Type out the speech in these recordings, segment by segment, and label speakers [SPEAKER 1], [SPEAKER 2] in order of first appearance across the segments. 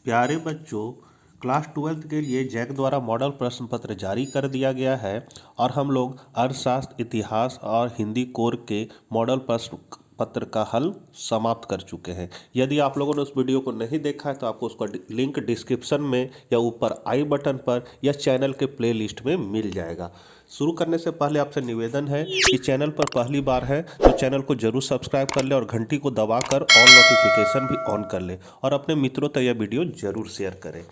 [SPEAKER 1] प्यारे बच्चों, class 12th के लिए जैक द्वारा मॉडल प्रश्न पत्र जारी कर दिया गया है और हम लोग अर्थशास्त्र, इतिहास और हिंदी कोर के मॉडल प्रश्न पत्र का हल समाप्त कर चुके हैं। यदि आप लोगों ने उस वीडियो को नहीं देखा है तो आपको उसका लिंक डिस्क्रिप्शन में या ऊपर आई बटन पर या चैनल के प्लेलिस्ट में मिल जाएगा। शुरू करने से पहले आपसे निवेदन है कि चैनल पर पहली बार है तो चैनल को जरूर सब्सक्राइब कर ले और घंटी को दबाकर ऑल नोटिफिकेशन भी ऑन कर ले और अपने मित्रों तक यह वीडियो जरूर शेयर करें।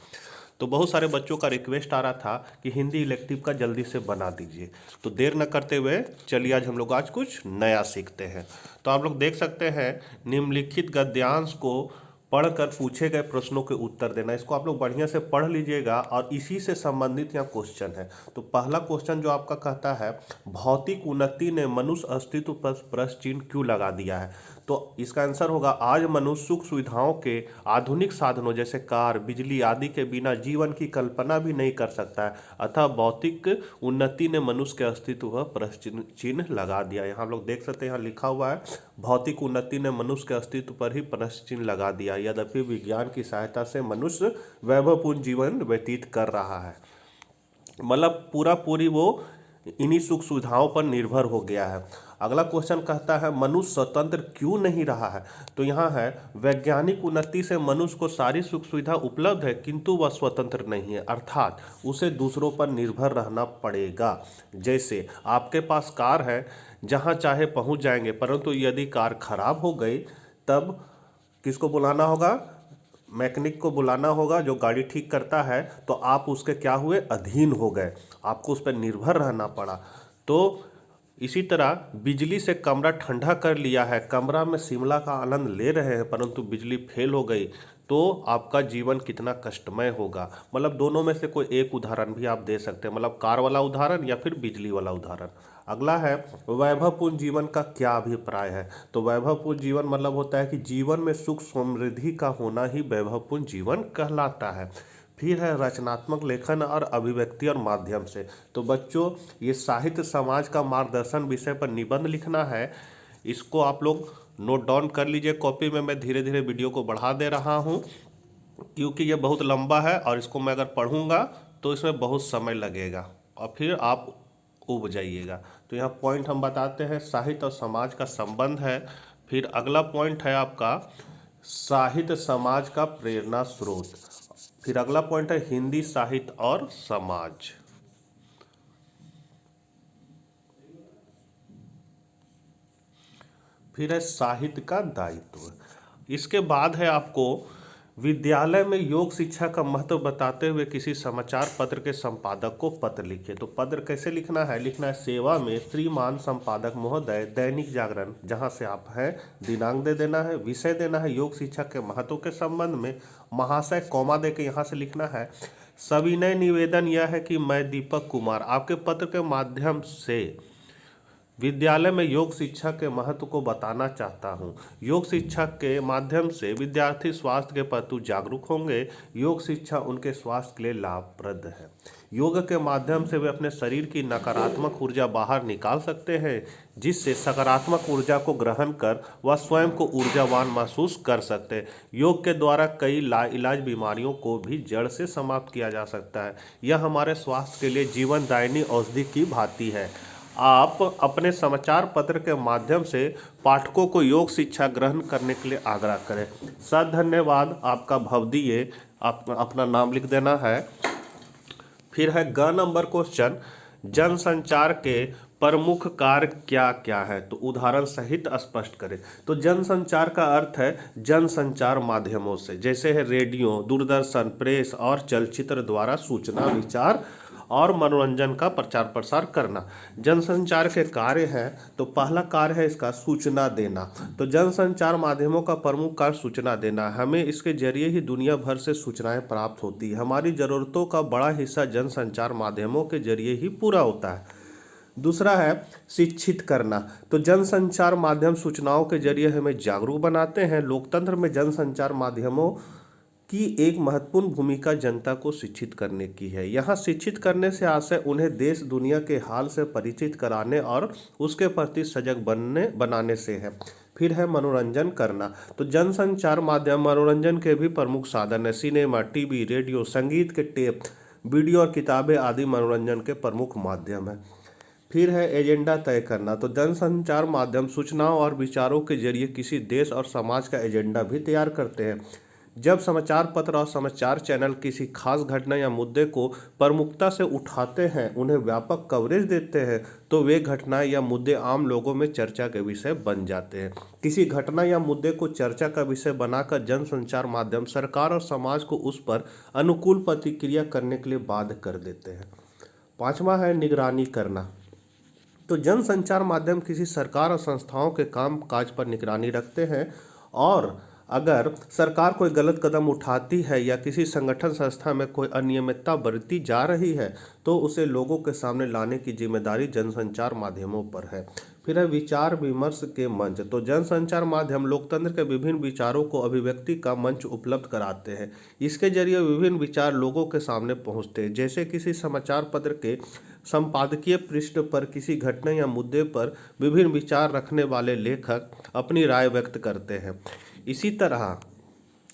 [SPEAKER 1] तो बहुत सारे बच्चों का रिक्वेस्ट आ रहा था कि हिंदी इलेक्टिव का जल्दी से बना दीजिए, तो देर न करते हुए चलिए आज हम लोग कुछ नया सीखते हैं। तो आप लोग देख सकते हैं, निम्नलिखित गद्यांश को पढ़कर पूछे गए प्रश्नों के उत्तर देना। इसको आप लोग बढ़िया से पढ़ लीजिएगा और इसी से संबंधित यहाँ क्वेश्चन है। तो पहला क्वेश्चन जो आपका कहता है, भौतिक उन्नति ने मनुष्य अस्तित्व पर प्रश्न चिन्ह क्यों लगा दिया है। तो इसका आंसर होगा, आज मनुष्य सुख सुविधाओं के आधुनिक साधनों जैसे कार, बिजली आदि के बिना जीवन की कल्पना भी नहीं कर सकता है, अतः भौतिक उन्नति ने मनुष्य के अस्तित्व पर प्रश्न चिन्ह लगा दिया। यहाँ हम लोग देख सकते हैं, यहाँ लिखा हुआ है, भौतिक उन्नति ने मनुष्य के अस्तित्व पर ही प्रश्न चिन्ह लगा दिया। यद्यपि विज्ञान की सहायता से मनुष्य वैभवपूर्ण जीवन व्यतीत कर रहा है, मतलब पूरी वो इन्हीं सुख सुविधाओं पर निर्भर हो गया है। अगला क्वेश्चन कहता है, मनुष्य स्वतंत्र क्यों नहीं रहा है। तो यहाँ है, वैज्ञानिक उन्नति से मनुष्य को सारी सुख सुविधा उपलब्ध है किंतु वह स्वतंत्र नहीं है, अर्थात उसे दूसरों पर निर्भर रहना पड़ेगा। जैसे आपके पास कार है, जहाँ चाहे पहुँच जाएंगे, परंतु यदि कार खराब हो गई तब किसको बुलाना होगा, मैकेनिक को बुलाना होगा जो गाड़ी ठीक करता है। तो आप उसके क्या हुए, अधीन हो गए, आपको उस पर निर्भर रहना पड़ा। तो इसी तरह बिजली से कमरा ठंडा कर लिया है, कमरा में शिमला का आनंद ले रहे हैं, परंतु बिजली फेल हो गई तो आपका जीवन कितना कष्टमय होगा। मतलब दोनों में से कोई एक उदाहरण भी आप दे सकते हैं, मतलब कार वाला उदाहरण या फिर बिजली वाला उदाहरण। अगला है, वैभवपूर्ण जीवन का क्या अभिप्राय है। तो वैभवपूर्ण जीवन मतलब होता है कि जीवन में सुख समृद्धि का होना ही वैभवपूर्ण जीवन कहलाता है। फिर है, रचनात्मक लेखन और अभिव्यक्ति और माध्यम से। तो बच्चों, ये साहित्य समाज का मार्गदर्शन विषय पर निबंध लिखना है। इसको आप लोग नोट डाउन कर लीजिए कॉपी में। मैं धीरे धीरे वीडियो को बढ़ा दे रहा हूँ क्योंकि ये बहुत लंबा है और इसको मैं अगर पढ़ूंगा तो इसमें बहुत समय लगेगा और फिर आप उब जाइएगा। तो यहाँ पॉइंट हम बताते हैं, साहित्य और समाज का संबंध है। फिर अगला पॉइंट है आपका, साहित्य समाज का प्रेरणा स्रोत। फिर अगला पॉइंट है, हिंदी साहित्य और समाज। फिर है, साहित्य का दायित्व। इसके बाद है आपको, विद्यालय में योग शिक्षा का महत्व बताते हुए किसी समाचार पत्र के संपादक को पत्र लिखिए। तो पत्र कैसे लिखना है, लिखना है, सेवा में श्रीमान संपादक महोदय, दैनिक जागरण, जहां से आप हैं, दिनांक दे देना है, विषय देना है योग शिक्षा के महत्व के संबंध में, महाशय कॉमा दे के यहाँ से लिखना है। सविनय निवेदन यह है कि मैं दीपक कुमार आपके पत्र के माध्यम से विद्यालय में योग शिक्षा के महत्व को बताना चाहता हूँ। योग शिक्षा के माध्यम से विद्यार्थी स्वास्थ्य के प्रति जागरूक होंगे। योग शिक्षा उनके स्वास्थ्य के लिए लाभप्रद है। योग के माध्यम से वे अपने शरीर की नकारात्मक ऊर्जा बाहर निकाल सकते हैं, जिससे सकारात्मक ऊर्जा को ग्रहण कर वह स्वयं को ऊर्जावान महसूस कर सकते हैं। योग के द्वारा कई लाइलाज बीमारियों को भी जड़ से समाप्त किया जा सकता है। यह हमारे स्वास्थ्य के लिए जीवनदायिनी औषधि की भांति है। आप अपने समाचार पत्र के माध्यम से पाठकों को योग शिक्षा ग्रहण करने के लिए आग्रह करें। सर धन्यवाद, आपका भवदीय आप अपना नाम लिख देना है। फिर है ग नंबर क्वेश्चन, जनसंचार के प्रमुख कार्य क्या क्या है। तो उदाहरण सहित स्पष्ट करें। तो जनसंचार का अर्थ है जनसंचार माध्यमों से, जैसे है रेडियो, दूरदर्शन, प्रेस और चलचित्र द्वारा सूचना, विचार और मनोरंजन का प्रचार प्रसार करना। जनसंचार के कार्य हैं, तो पहला कार्य है इसका सूचना देना। तो जनसंचार माध्यमों का प्रमुख कार्य सूचना देना है। हमें इसके जरिए ही दुनिया भर से सूचनाएं प्राप्त होती है। हमारी ज़रूरतों का बड़ा हिस्सा जनसंचार माध्यमों के जरिए ही पूरा होता है। दूसरा है शिक्षित करना। तो जनसंचार माध्यम सूचनाओं के जरिए हमें जागरूक बनाते हैं। लोकतंत्र में जनसंचार माध्यमों की एक महत्वपूर्ण भूमिका जनता को शिक्षित करने की है। यहाँ शिक्षित करने से आशय उन्हें देश दुनिया के हाल से परिचित कराने और उसके प्रति सजग बनाने से है। फिर है मनोरंजन करना। तो जनसंचार माध्यम मनोरंजन के भी प्रमुख साधन है। सिनेमा, टीवी, रेडियो, संगीत के टेप, वीडियो और किताबें आदि मनोरंजन के प्रमुख माध्यम है। फिर है एजेंडा तय करना। तो जनसंचार माध्यम सूचनाओं और विचारों के जरिए किसी देश और समाज का एजेंडा भी तैयार करते हैं। जब समाचार पत्र और समाचार चैनल किसी खास घटना या मुद्दे को प्रमुखता से उठाते हैं, उन्हें व्यापक कवरेज देते हैं, तो वे घटनाएं या मुद्दे आम लोगों में चर्चा के विषय बन जाते हैं। किसी घटना या मुद्दे को चर्चा का विषय बनाकर जनसंचार माध्यम सरकार और समाज को उस पर अनुकूल प्रतिक्रिया करने के लिए बाध्य कर देते हैं। पांचवा है निगरानी करना। तो जनसंचार माध्यम किसी सरकार और संस्थाओं के काम काज पर निगरानी रखते हैं, और अगर सरकार कोई गलत कदम उठाती है या किसी संगठन संस्था में कोई अनियमितता बरती जा रही है, तो उसे लोगों के सामने लाने की जिम्मेदारी जनसंचार माध्यमों पर है। फिर है विचार विमर्श के मंच। तो जनसंचार माध्यम लोकतंत्र के विभिन्न विचारों को अभिव्यक्ति का मंच उपलब्ध कराते हैं। इसके जरिए विभिन्न विचार लोगों के सामने पहुंचते हैं। जैसे किसी समाचार पत्र के संपादकीय पृष्ठ पर किसी घटना या मुद्दे पर विभिन्न विचार रखने वाले लेखक अपनी राय व्यक्त करते हैं। इसी तरह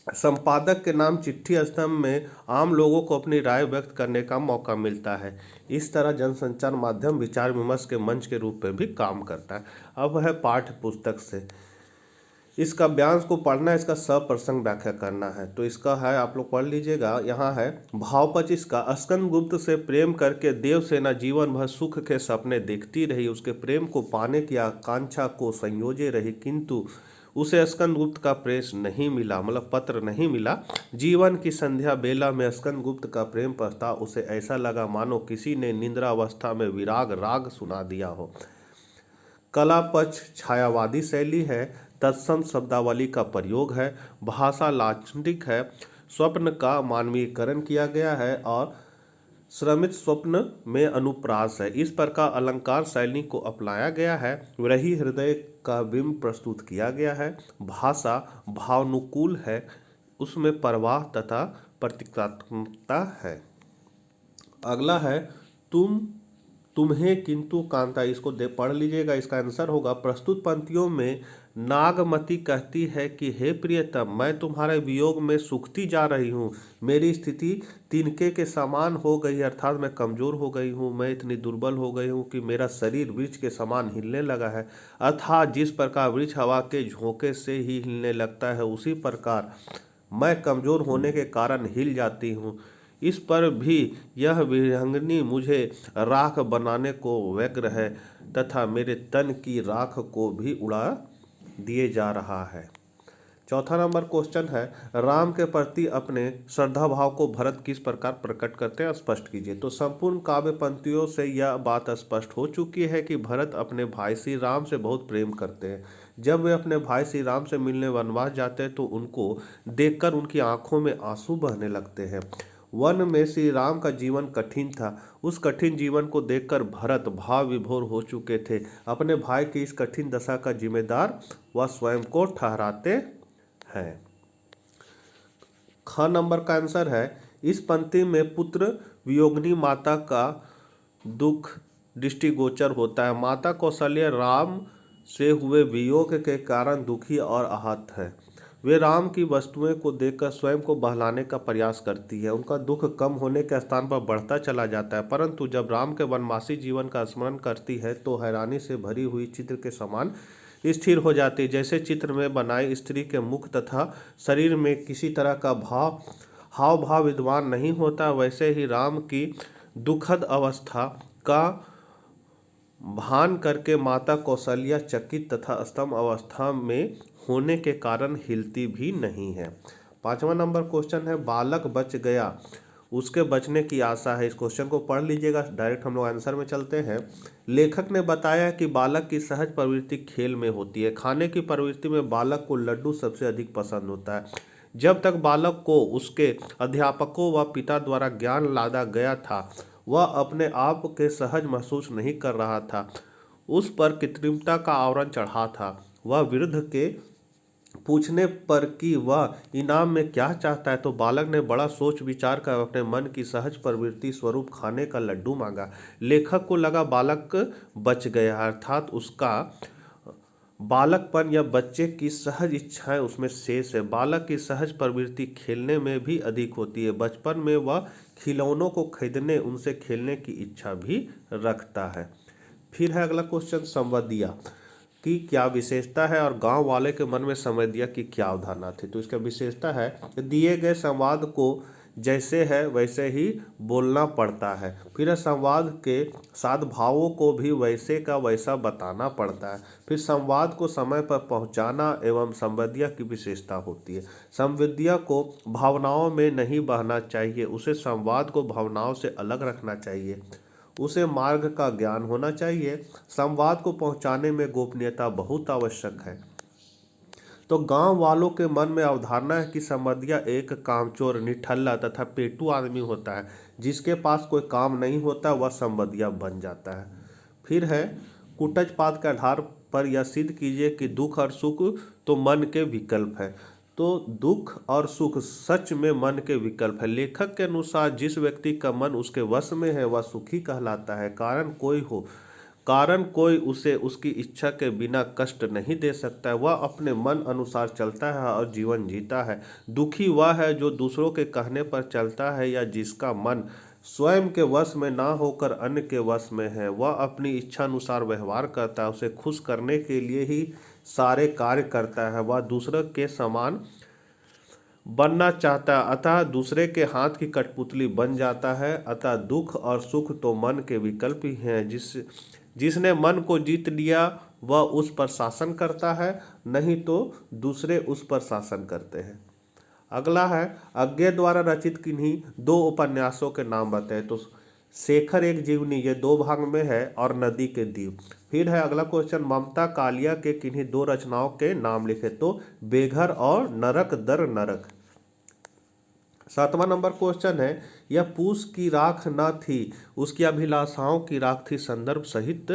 [SPEAKER 1] संपादक के नाम चिट्ठी स्तंभ में आम लोगों को अपनी राय व्यक्त करने का मौका मिलता है। इस तरह जनसंचार माध्यम विचार विमर्श के मंच के रूप में भी काम करता है। अब है पाठ्य पुस्तक से इसका व्यांश को पढ़ना, इसका सप्रसंग व्याख्या करना है। तो इसका है, आप लोग पढ़ लीजिएगा। यहाँ है भाव 25 का। स्कंदगुप्त से प्रेम करके देवसेना जीवन भर सुख के सपने देखती रही, उसके प्रेम को पाने की आकांक्षा को संयोजे रही, किंतु उसे स्कंदगुप्त का प्रेस नहीं मिला, मतलब पत्र नहीं मिला। जीवन की संध्या बेला में स्कंदगुप्त का प्रेम प्रस्ताव उसे ऐसा लगा मानो किसी ने निद्रावस्था में विराग राग सुना दिया हो। कला पक्ष छायावादी शैली है। तत्सम शब्दावली का प्रयोग है। भाषा लाक्षणिक है। स्वप्न का मानवीकरण किया गया है और श्रमित स्वप्न में अनुप्रास है। इस प्रकार अलंकार शैली को अपनाया गया है। वही हृदय का बिंब प्रस्तुत किया गया है। भाषा भावानुकूल है, उसमें प्रवाह तथा प्रतीकात्मकता है। अगला है तुम्हें किंतु कांता। इसको पढ़ लीजिएगा। इसका आंसर होगा, प्रस्तुत पंक्तियों में नागमती कहती है कि हे प्रियतम, मैं तुम्हारे वियोग में सूखती जा रही हूँ। मेरी स्थिति तिनके के समान हो गई, अर्थात मैं कमजोर हो गई हूँ। मैं इतनी दुर्बल हो गई हूँ कि मेरा शरीर वृक्ष के समान हिलने लगा है। अर्थात जिस प्रकार वृक्ष हवा के झोंके से ही हिलने लगता है, उसी प्रकार मैं कमजोर होने के कारण हिल जाती हूँ। इस पर भी यह विहंगनी मुझे राख बनाने को व्यग्र है तथा मेरे तन की राख को भी उड़ा दिए जा रहा है। चौथा नंबर क्वेश्चन है, राम के प्रति अपने श्रद्धा भाव को भरत किस प्रकार प्रकट करते हैं, स्पष्ट कीजिए। तो संपूर्ण काव्य पंक्तियों से यह बात स्पष्ट हो चुकी है कि भरत अपने भाई श्री राम से बहुत प्रेम करते हैं। जब वे अपने भाई श्री राम से मिलने वनवास जाते हैं तो उनको देखकर उनकी आंखों में आंसू बहने लगते हैं। वन में श्री राम का जीवन कठिन था। उस कठिन जीवन को देखकर भरत भाव विभोर हो चुके थे। अपने भाई की इस कठिन दशा का जिम्मेदार वह स्वयं को ठहराते हैं। ख नंबर का आंसर है, इस पंक्ति में पुत्र वियोगिनी माता का दुख दृष्टिगोचर होता है। माता कौशल्या राम से हुए वियोग के कारण दुखी और आहत है। वे राम की वस्तुएं को देखकर स्वयं को बहलाने का प्रयास करती है। उनका दुख कम होने के स्थान पर बढ़ता चला जाता है, परंतु जब राम के वनवासी जीवन का स्मरण करती है तो हैरानी से भरी हुई चित्र के समान स्थिर हो जाती है। जैसे चित्र में बनाई स्त्री के मुख तथा शरीर में किसी तरह का हाव भाव विद्यमान नहीं होता, वैसे ही राम की दुखद अवस्था का भान करके माता कौशल्या चकित तथा स्तंभ अवस्था में होने के कारण हिलती भी नहीं है। पांचवा नंबर क्वेश्चन है, बालक बच गया, उसके बचने की आशा है। इस क्वेश्चन को पढ़ लीजिएगा, डायरेक्ट हम लोग आंसर में चलते हैं। लेखक ने बताया कि बालक की सहज प्रवृत्ति खेल में होती है। खाने की प्रवृत्ति में बालक को लड्डू सबसे अधिक पसंद होता है। जब तक बालक को उसके अध्यापकों व पिता द्वारा ज्ञान लादा गया था, वह अपने आप के सहज महसूस नहीं कर रहा था। उस पर कृत्रिमता का आवरण चढ़ा था। वह वृद्ध के पूछने पर कि वह इनाम में क्या चाहता है, तो बालक ने बड़ा सोच विचार कर अपने मन की सहज प्रवृत्ति स्वरूप खाने का लड्डू मांगा। लेखक को लगा बालक बच गया, अर्थात उसका बालकपन या बच्चे की सहज इच्छाएं उसमें शेष है। बालक की सहज प्रवृत्ति खेलने में भी अधिक होती है। बचपन में वह खिलौनों को खरीदने, उनसे खेलने की इच्छा भी रखता है। फिर है अगला क्वेश्चन, संवादिया की क्या विशेषता है और गांव वाले के मन में संवादिया की क्या अवधारणा थी। तो इसका विशेषता है दिए गए संवाद को जैसे है वैसे ही बोलना पड़ता है। फिर संवाद के साथ भावों को भी वैसे का वैसा बताना पड़ता है। फिर संवाद को समय पर पहुंचाना एवं संवादिया की विशेषता होती है। संवादिया को भावनाओं में नहीं बहना चाहिए, उसे संवाद को भावनाओं से अलग रखना चाहिए। उसे मार्ग का ज्ञान होना चाहिए। संवाद को पहुंचाने में गोपनीयता बहुत आवश्यक है। तो गांव वालों के मन में अवधारणा है कि संवादिया एक कामचोर, निठल्ला तथा पेटू आदमी होता है। जिसके पास कोई काम नहीं होता वह संवादिया बन जाता है। फिर है कुटजपात के आधार पर यह सिद्ध कीजिए कि दुख और सुख तो मन के विकल्प है। तो दुख और सुख सच में मन के विकल्प है। लेखक के अनुसार जिस व्यक्ति का मन उसके वश में है वह सुखी कहलाता है। कारण कोई उसे उसकी इच्छा के बिना कष्ट नहीं दे सकता है। वह अपने मन अनुसार चलता है और जीवन जीता है। दुखी वह है जो दूसरों के कहने पर चलता है या जिसका मन स्वयं के वश में ना होकर अन्य के वश में है। वह अपनी इच्छा अनुसार व्यवहार करता है, उसे खुश करने के लिए ही सारे कार्य करता है। वह दूसरों के समान बनना चाहता है, अतः दूसरे के हाथ की कठपुतली बन जाता है। अतः दुख और सुख तो मन के विकल्प ही हैं। जिसने मन को जीत लिया वह उस पर शासन करता है, नहीं तो दूसरे उस पर शासन करते हैं। अगला है अज्ञे द्वारा रचित किन्हीं दो उपन्यासों के नाम बताए। तो शेखर एक जीवनी, ये 2 भाग में है, और नदी के द्वीप। फिर है अगला क्वेश्चन, ममता कालिया के किन्हीं 2 रचनाओं के नाम लिखे। तो बेघर और नरक दर नरक। 7वां नंबर क्वेश्चन है, यह पूस की राख न थी, उसकी अभिलाषाओं की राख थी। संदर्भ सहित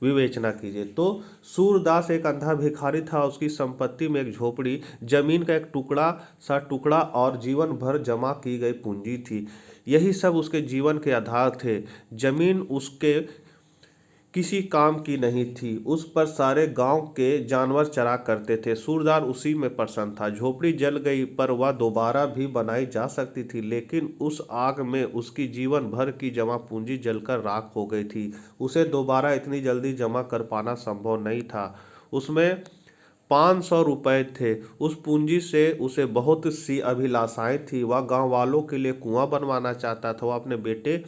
[SPEAKER 1] विवेचना कीजिए। तो सूरदास एक अंधा भिखारी था। उसकी संपत्ति में एक झोपड़ी, जमीन का एक टुकड़ा और जीवन भर जमा की गई पूंजी थी। यही सब उसके जीवन के आधार थे। जमीन उसके किसी काम की नहीं थी, उस पर सारे गांव के जानवर चरा करते थे। सूरदास उसी में प्रसन्न था। झोपड़ी जल गई पर वह दोबारा भी बनाई जा सकती थी, लेकिन उस आग में उसकी जीवन भर की जमा पूंजी जलकर राख हो गई थी। उसे दोबारा इतनी जल्दी जमा कर पाना संभव नहीं था। उसमें 500 रुपए थे। उस पूंजी से उसे बहुत सी अभिलाषाएं थी। वह गांव वालों के लिए कुआं बनवाना चाहता था, वह अपने बेटे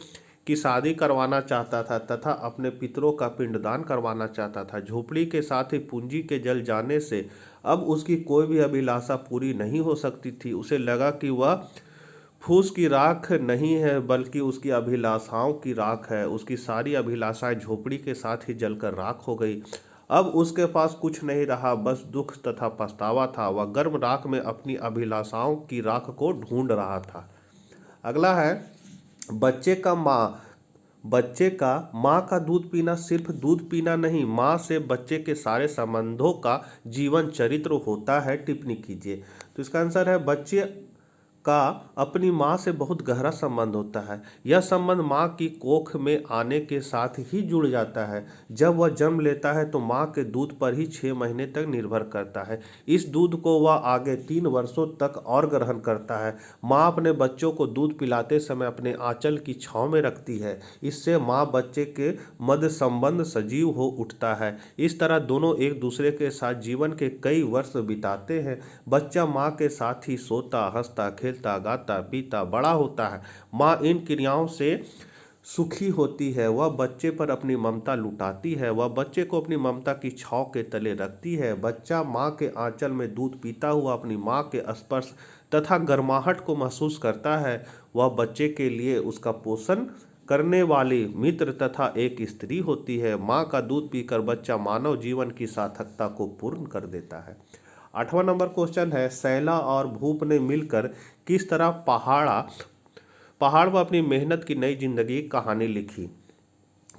[SPEAKER 1] की शादी करवाना चाहता था तथा अपने पितरों का पिंडदान करवाना चाहता था। झोपड़ी के साथ ही पूंजी के जल जाने से अब उसकी कोई भी अभिलाषा पूरी नहीं हो सकती थी। उसे लगा कि वह फूस की राख नहीं है बल्कि उसकी अभिलाषाओं की राख है। उसकी सारी अभिलाषाएं झोपड़ी के साथ ही जलकर राख हो गई। अब उसके पास कुछ नहीं रहा, बस दुख तथा पछतावा था। वह गर्म राख में अपनी अभिलाषाओं की राख को ढूंढ रहा था। अगला है बच्चे का माँ का दूध पीना सिर्फ दूध पीना नहीं, माँ से बच्चे के सारे संबंधों का जीवन चरित्र होता है। टिप्पणी कीजिए। तो इसका आंसर है बच्चे का अपनी माँ से बहुत गहरा संबंध होता है। यह संबंध माँ की कोख में आने के साथ ही जुड़ जाता है। जब वह जन्म लेता है तो माँ के दूध पर ही 6 महीने तक निर्भर करता है। इस दूध को वह आगे 3 वर्षों तक और ग्रहण करता है। माँ अपने बच्चों को दूध पिलाते समय अपने आंचल की छांव में रखती है। इससे माँ बच्चे के मध्य संबंध सजीव हो उठता है। इस तरह दोनों एक दूसरे के साथ जीवन के कई वर्ष बिताते हैं। बच्चा माँ के साथ ही सोता, हंसता, खेलता, गाता, पीता, बड़ा होता है। माँ इन क्रियाओं से सुखी होती है। वह बच्चे पर अपनी ममता लुटाती है। वह बच्चे को अपनी ममता की छांव के तले रखती है। बच्चा माँ के आंचल में दूध पीता हुआ अपनी माँ के स्पर्श तथा गर्माहट को महसूस करता है। वह बच्चे के लिए उसका पोषण करने वाली मित्र तथा एक स्त्री होती है। माँ का दूध पीकर बच्चा मानव जीवन की सार्थकता को पूर्ण कर देता है। 8वां नंबर क्वेश्चन है, शैला और भूप ने मिलकर किस तरह पहाड़ पर अपनी मेहनत की नई जिंदगी कहानी लिखी।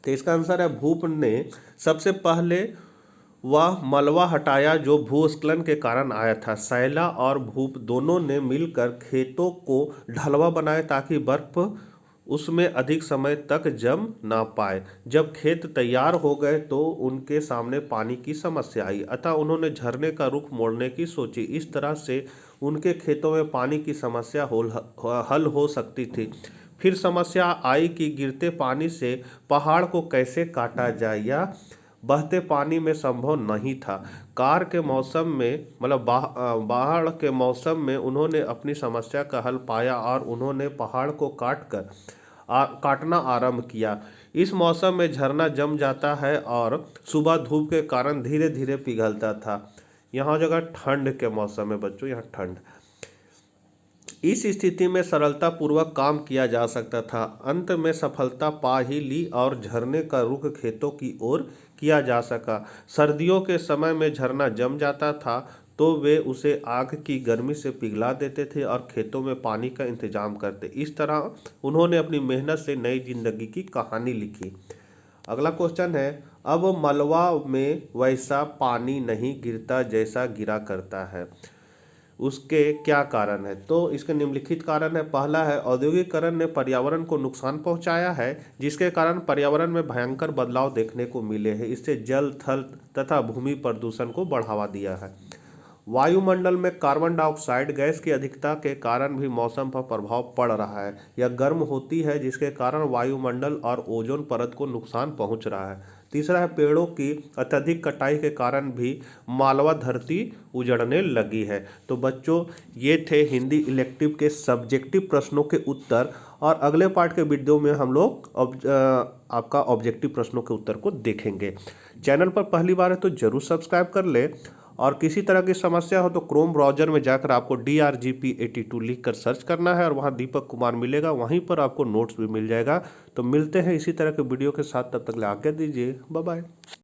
[SPEAKER 1] तो इसका आंसर है भूप ने सबसे पहले वह मलबा हटाया जो भूस्खलन के कारण आया था। शैला और भूप दोनों ने मिलकर खेतों को ढलवा बनाया ताकि बर्फ उसमें अधिक समय तक जम ना पाए। जब खेत तैयार हो गए तो उनके सामने पानी की समस्या आई, अतः उन्होंने झरने का रुख मोड़ने की सोची। इस तरह से उनके खेतों में पानी की समस्या हल हो सकती थी। फिर समस्या आई कि गिरते पानी से पहाड़ को कैसे काटा जाए, या बहते पानी में संभव नहीं था। कार के मौसम में मतलब बाढ़ के मौसम में उन्होंने अपनी समस्या का हल पाया और उन्होंने पहाड़ को काटना आरंभ किया। इस मौसम में झरना जम जाता है और सुबह धूप के कारण धीरे धीरे पिघलता था। यहाँ जगह ठंड के मौसम में बच्चों, यहाँ ठंड। इस स्थिति में सरलता पूर्वक काम किया जा सकता था। अंत में सफलता पा ही ली और झरने का रुख खेतों की ओर किया जा सका। सर्दियों के समय में झरना जम जाता था तो वे उसे आग की गर्मी से पिघला देते थे और खेतों में पानी का इंतजाम करते। इस तरह उन्होंने अपनी मेहनत से नई जिंदगी की कहानी लिखी। अगला क्वेश्चन है, अब मलवा में वैसा पानी नहीं गिरता जैसा गिरा करता है, उसके क्या कारण है? तो इसके निम्नलिखित कारण है। पहला है, औद्योगिकरण ने पर्यावरण को नुकसान पहुंचाया है, जिसके कारण पर्यावरण में भयंकर बदलाव देखने को मिले हैं। इससे जल, थल तथा भूमि प्रदूषण को बढ़ावा दिया है। वायुमंडल में कार्बन डाइऑक्साइड गैस की अधिकता के कारण भी मौसम पर प्रभाव पड़ रहा है। यह गर्म होती है, जिसके कारण वायुमंडल और ओजोन परत को नुकसान पहुंच रहा है। तीसरा है, पेड़ों की अत्यधिक कटाई के कारण भी मालवा धरती उजड़ने लगी है। तो बच्चों, ये थे हिंदी इलेक्टिव के सब्जेक्टिव प्रश्नों के उत्तर, और अगले पार्ट के वीडियो में हम लोग आपका ऑब्जेक्टिव प्रश्नों के उत्तर को देखेंगे। चैनल पर पहली बार है तो जरूर सब्सक्राइब कर ले, और किसी तरह की समस्या हो तो क्रोम ब्राउजर में जाकर आपको DRGP82 लिख कर सर्च करना है और वहाँ दीपक कुमार मिलेगा, वहीं पर आपको नोट्स भी मिल जाएगा। तो मिलते हैं इसी तरह के वीडियो के साथ, तब तक ले आज्ञा दीजिए, बाय बाय।